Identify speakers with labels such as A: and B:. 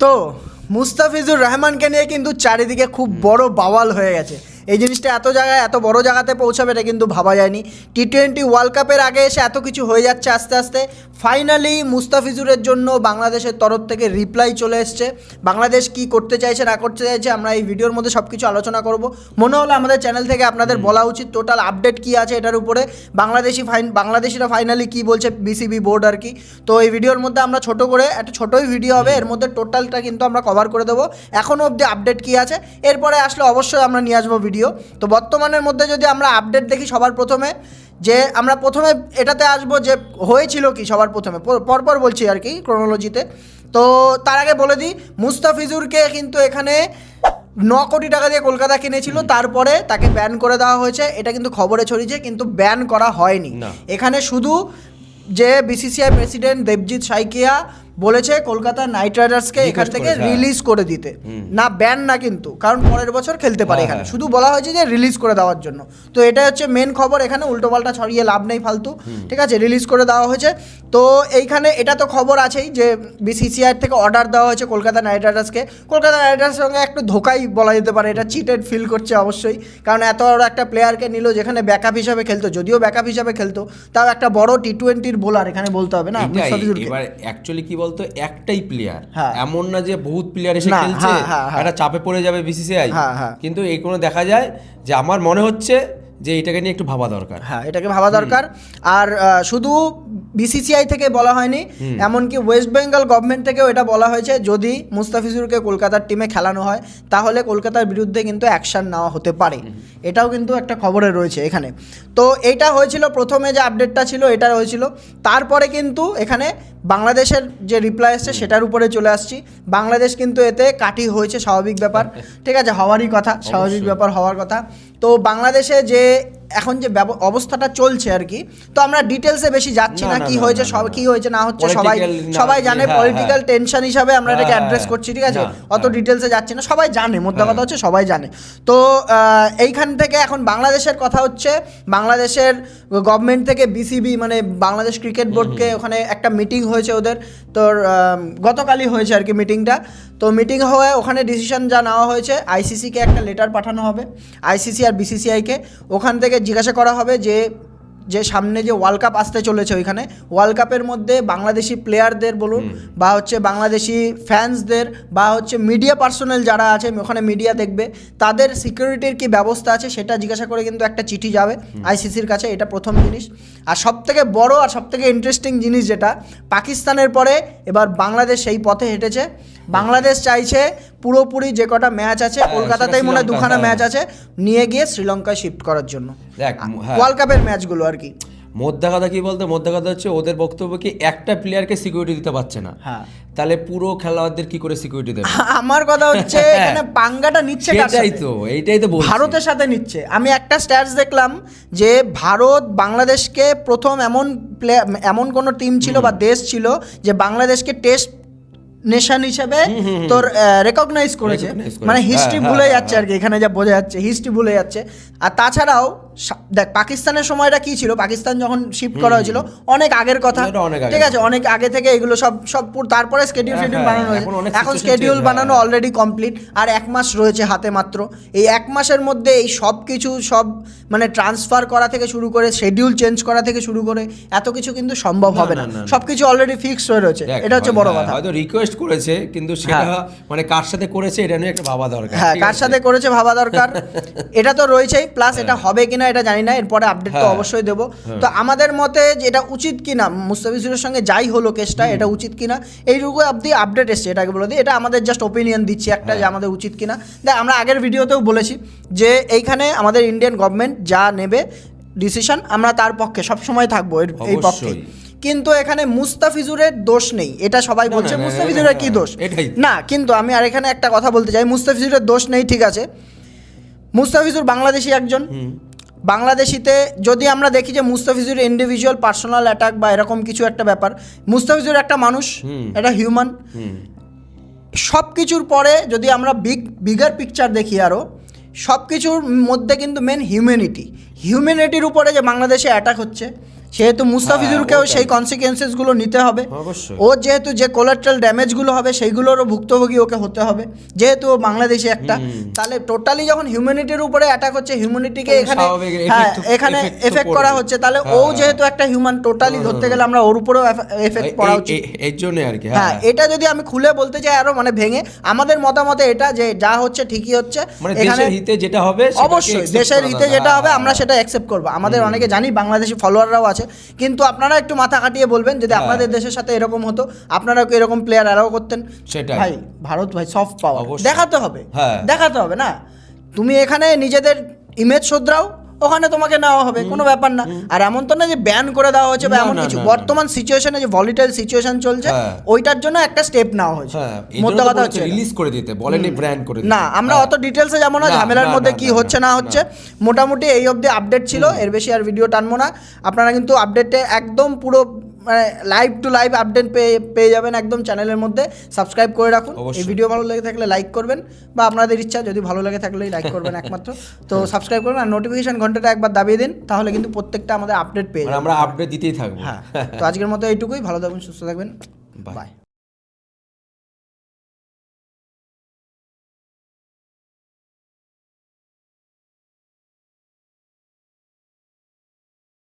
A: তো মুস্তাফিজুর রহমানকে নিয়ে কিন্তু চারিদিকে খুব বড় বাওয়াল হয়ে গেছে। এই জিনিসটা এত বড় জায়গাতে পৌঁছাবে এটা কিন্তু ভাবা যায়নি। টি-20 ওয়ার্ল্ড কাপের আগে এসে এত কিছু হয়ে যাচ্ছে আস্তে আস্তে। ফাইনালি মুস্তাফিজুরের জন্য বাংলাদেশের তরফ থেকে রিপ্লাই চলে এসছে। বাংলাদেশ কি করতে চাইছে না করতে চাইছে আমরা এই ভিডিওর মধ্যে সব কিছু আলোচনা করব। মনে হলো আমাদের চ্যানেল থেকে আপনাদের বলা উচিত টোটাল আপডেট কী আছে এটার উপরে, বাংলাদেশিরা ফাইনালি কী বলছে বিসিবি বোর্ড আর কি। তো এই ভিডিওর মধ্যে আমরা ছোট করে একটা ছোটোই ভিডিও হবে, এর মধ্যে টোটালটা কিন্তু আমরা কভার করে দেবো। এখনও অবধি আপডেট কী আছে, এরপরে আসলে অবশ্যই আমরা নিয়ে আসবো ভিডিও। তো বর্তমানের মধ্যে যদি আমরা আপডেট দেখি সবার প্রথমে, যে আমরা প্রথমে এটাতে আসবো যে হয়েছিল কি সবার প্রথমে, পরপর বলছি আর কি ক্রোনোলজিতে। তো তার আগে বলে দিই, মুস্তাফিজুরকে কিন্তু এখানে 9 কোটি টাকা দিয়ে কলকাতা কিনেছিল, তারপরে তাকে ব্যান করে দেওয়া হয়েছে। এটা কিন্তু খবরে ছড়িয়েছে, কিন্তু ব্যান করা হয়নি। এখানে শুধু যে বিসিসিআই প্রেসিডেন্ট দেবজিৎ সাইকিয়া বলেছে কলকাতা নাইট রাইডার্সকে এখান থেকে রিলিজ করে দিতে, না ব্যান না কিন্তু, কারণ পরের বছর খেলতে পারে এখানে। শুধু বলা হয়েছে যে রিলিজ করে দেওয়ার জন্য। তো এটা হচ্ছে মেন খবর, এখানে উল্টোপাল্টা ছড়িয়ে লাভ নেই ফালতু, ঠিক আছে। রিলিজ করে দেওয়া হয়েছে। তো এইখানে এটা তো খবর আছেই যে বিসিসিআই থেকে অর্ডার দেওয়া হয়েছে কলকাতা নাইট রাইডার্সকে। কলকাতা নাইট রাইডার্সের সঙ্গে একটু ধোকাই বলা যেতে পারে, এটা চিটেড ফিল করছে অবশ্যই, কারণ এত বড় একটা প্লেয়ারকে নিল যেখানে ব্যাকআপ হিসাবে খেলতো, যদিও ব্যাকআপ হিসাবে খেলতো, তাও একটা বড় টি-20 বোলার এখানে বলতে হবে না।
B: এবার অ্যাকচুয়ালি কি বলতো, একটাই প্লেয়ার, এমন না যে বহুত প্লেয়ার এসে খেলছে, একটা চাপে পড়ে যাবে বিসিসিআই। কিন্তু এই কোনো দেখা যায় যে আমার মনে হচ্ছে যে এটাকে নিয়ে একটু ভাবা দরকার।
A: হ্যাঁ, এটাকে ভাবা দরকার। আর শুধু বিসিসিআই থেকে বলা হয়নি, এমনকি ওয়েস্ট বেঙ্গল গভর্নমেন্ট থেকেও এটা বলা হয়েছে যদি মুস্তাফিজুরকে কলকাতার টিমে খেলানো হয় তাহলে কলকাতার বিরুদ্ধে কিন্তু অ্যাকশন নেওয়া হতে পারে। এটাও কিন্তু একটা খবরে রয়েছে এখানে। তো এইটা হয়েছিল প্রথমে যে আপডেটটা ছিল, এটা হয়েছিল। তারপরে কিন্তু এখানে বাংলাদেশের যে রিপ্লাই এসছে সেটার উপরে চলে আসছি। বাংলাদেশ কিন্তু এতে কাঠি হয়েছে, স্বাভাবিক ব্যাপার, ঠিক আছে, হওয়ারই কথা, স্বাভাবিক ব্যাপার হওয়ার কথা। তো বাংলাদেশে যে এখন যে অবস্থাটা চলছে আর কি, তো আমরা ডিটেলসে বেশি যাচ্ছি না, কি হয়েছে কি হয়েছে না হচ্ছে সবাই জানে, পলিটিক্যাল টেনশন হিসাবে আমরা এটাকে অ্যাড্রেস করছি, ঠিক আছে। অত ডিটেলসে যাচ্ছি না, সবাই জানে, মোদ্দা কথা হচ্ছে সবাই জানে। তো এইখান থেকে এখন বাংলাদেশের কথা হচ্ছে, বাংলাদেশের গভর্নমেন্ট থেকে বিসিবি মানে বাংলাদেশ ক্রিকেট বোর্ডকে ওখানে একটা মিটিং হয়েছে ওদের, তোর গতকালই হয়েছে আর কি মিটিংটা। তো মিটিং হয়ে ওখানে ডিসিশন যা নেওয়া হয়েছে, আইসিসিকে একটা লেটার পাঠানো হবে, আইসিসি আর বিসিসিআইকে। ওখান থেকে জিজ্ঞাসা করা হবে যে সামনে যে ওয়ার্ল্ড কাপ আসতে চলেছে, ওইখানে ওয়ার্ল্ড কাপের মধ্যে বাংলাদেশি প্লেয়ারদের বলুন বা হচ্ছে বাংলাদেশি ফ্যান্সদের বা হচ্ছে মিডিয়া পার্সোনাল যারা আছে ওখানে মিডিয়া দেখবে, তাদের সিকিউরিটির কি ব্যবস্থা আছে সেটা জিজ্ঞাসা করে কিন্তু একটা চিঠি যাবে আইসিসির কাছে। এটা প্রথম জিনিস। আর সবথেকে বড় আর সবথেকে ইন্টারেস্টিং জিনিস যেটা, পাকিস্তানের পরে এবার বাংলাদেশ সেই পথে হেঁটেছে। বাংলাদেশ চাইছে পুরোপুরি যে কটা ম্যাচ আছে, কলকাতাতেই মনে হয় 2খানা ম্যাচ আছে, নিয়ে গিয়ে শ্রীলঙ্কায় শিফট করার জন্য ওয়ার্ল্ড কাপের ম্যাচগুলো আর কি।
B: মোদ্দা কথা কি বলতে, মোদ্দা কথা হচ্ছে ওদের বক্তব্য কি একটা প্লেয়ারকে সিকিউরিটি দিতে পারছে না, তাহলে পুরো খেলোয়াড়দের কি করে সিকিউরিটি দেবে?
A: আমার কথা হচ্ছে এখানে পাঙ্গাটা নিচ্ছে
B: এইটাই তো
A: ভারতের সাথে নিচ্ছে। আমি একটা স্ট্যাটস দেখলাম যে ভারত বাংলাদেশকে প্রথম এমন কোনো টিম ছিল বা দেশ ছিল যে বাংলাদেশকে টেস্ট নেশন হিসেবে তোর রেকগনাইজ করেছে, মানে হিস্ট্রি ভুলে যাচ্ছে আর কি, এখানে যা বোঝা যাচ্ছে হিস্ট্রি ভুলে যাচ্ছে। আর তাছাড়াও দেখ পাকিস্তানের সময়টা কি ছিল, পাকিস্তান যখন শিফট করা হয়েছিল অনেক আগের কথা, ঠিক আছে, অনেক আগে থেকে এগুলো সব তারপরে স্কেডিউল বানানো হয়েছে। এখন স্কেডিউল বানানো অলরেডি কমপ্লিট, আর 1 মাস রয়েছে হাতে মাত্র। এই 1 মাসের মধ্যে এই সব কিছু মানে ট্রান্সফার করা থেকে শুরু করে শিডিউল চেঞ্জ করা থেকে শুরু করে এত কিছু কিন্তু সম্ভব হবে না, সবকিছু অলরেডি ফিক্সড হয়ে রয়েছে। এটা হচ্ছে বড় কথা।
B: হয়তো রিকোয়েস্ট করেছে, কিন্তু সেটা মানে কার সাথে করেছে এটা নিয়ে একটা ভাবা দরকার।
A: হ্যাঁ, কার সাথে করেছে ভাবা দরকার, এটা তো রয়েছেই। প্লাস এটা হবে কিনা এটা জানি না, এরপরে আপডেট তো অবশ্যই দেবো। তো আমাদের মতে যে এটা উচিত কিনা, মুস্তাফিজুরের সঙ্গে যাই হলো কেসটা, এটা উচিত কিনা এইটুকু অবধি আপডেট এসছে, এটাকে বলে দিই। এটা আমাদের জাস্ট ওপিনিয়ন দিচ্ছি একটা, যে আমাদের উচিত কিনা। দেখ আমরা আগের ভিডিওতেও বলেছি যে এইখানে আমাদের ইন্ডিয়ান গভর্নমেন্ট যা নেবে ডিসিশন, আমরা তার পক্ষে সবসময় থাকবো, এই পক্ষে। কিন্তু এখানে মুস্তাফিজুরের দোষ নেই, এটা সবাই বলছে মুস্তাফিজুরের কি দোষ না, কিন্তু আমি আর এখানে একটা কথা বলতে চাই, মুস্তাফিজুরের দোষ নেই, ঠিক আছে। মুস্তাফিজুর বাংলাদেশি একজন, বাংলাদেশিতে যদি আমরা দেখি যে মুস্তাফিজুর ইন্ডিভিজুয়াল পার্সোনাল অ্যাটাক বা এরকম কিছু একটা ব্যাপার, মুস্তাফিজুর একটা মানুষ, এটা হিউম্যান। সব কিছুর পরে যদি আমরা বিগার পিকচার দেখি, আরও সব কিছুর মধ্যে কিন্তু মেন হিউম্যানিটির উপরে যে বাংলাদেশে অ্যাটাক হচ্ছে, সেহেতু মুস্তাফিজুরকেও সেই কনসিকুয়েন্সেসগুলো নিতে হবে।
B: অবশ্যই
A: ও যেহেতু যে কোলাট্রাল ড্যামেজগুলো হবে সেইগুলোরও ভুক্তভোগী ওকে হতে হবে, যেহেতু ও বাংলাদেশি একটা। তাহলে টোটালি যখন হিউম্যানিটির উপরে অ্যাটাক হচ্ছে, হিউম্যানিটিকে এখানে এখানে এফেক্ট করা হচ্ছে, তাহলে ও যেহেতু একটা হিউম্যান, টোটালি ধরতে গেলে আমরা ওর উপরেও এফেক্ট পড়া উচিত।
B: এর জন্য আর কি।
A: হ্যাঁ, এটা যদি আমি খুলে বলতে চাই আরো মানে ভেঙে, আমাদের মতামতে এটা যে যা হচ্ছে ঠিকই হচ্ছে,
B: মানে দেশের হিতে যেটা হবে
A: অবশ্যই দেশের হিতে যেটা হবে আমরা সেটা অ্যাকসেপ্ট করবো। আমাদের অনেকে জানি বাংলাদেশি ফলোয়াররাও আছে, কিন্তু আপনারা একটু মাথা খাটিয়ে বলবেন যদি আপনাদের দেশের সাথে এরকম হতো, আপনারাও কি এরকম প্লেয়ার অ্যালাউ করতেন?
B: সেটাই
A: ভাই, ভারত ভাই সফট পাওয়ার
B: অবশ্যই।
A: দেখাতে হবে,
B: হ্যাঁ।
A: দেখাতে হবে না। তুমি এখানে নিজেদের ইমেজ শোধরাও, ওখানে তোমাকে নেওয়া হবে, কোনো ব্যাপার না। আর এমন তো না যে ব্যান করে দেওয়া হয়েছে বা এমন কিছু। বর্তমান সিচুয়েশনে যে ভলিটাইল সিচুয়েশন চলছে, ওইটার জন্য একটা স্টেপ নেওয়া হয়েছে। মোদ্দা কথা হচ্ছে
B: রিলিজ করে দিতে বলেনি, ব্র্যান্ড করে দিতে।
A: না, আমরা অত ডিটেলসে যাবো না, ঝামেলার মধ্যে কি হচ্ছে না হচ্ছে। মোটামুটি এই অবধি আপডেট ছিল, এর বেশি আর ভিডিও টানবো না। আপনারা কিন্তু আপডেটে একদম পুরো মানে লাইভ টু লাইভ আপডেট পেয়ে যাবেন একদম চ্যানেলের মধ্যে। সাবস্ক্রাইব করে রাখুন। এই ভিডিও ভালো লেগে থাকলে লাইক করবেন, বা আপনাদের ইচ্ছা যদি ভালো লেগে থাকলেই লাইক করবেন একমাত্র। তো সাবস্ক্রাইব করবেন আর নোটিফিকেশন ঘন্টাটা একবার দাবিয়ে দিন, তাহলে কিন্তু প্রত্যেকটা আমাদের আপডেট পেয়ে যাবেন।
B: আমরা আপডেট দিতেই থাকবো।
A: হ্যাঁ, তো আজকের মতো এইটুকুই। ভালো থাকবেন, সুস্থ থাকবেন, বাই।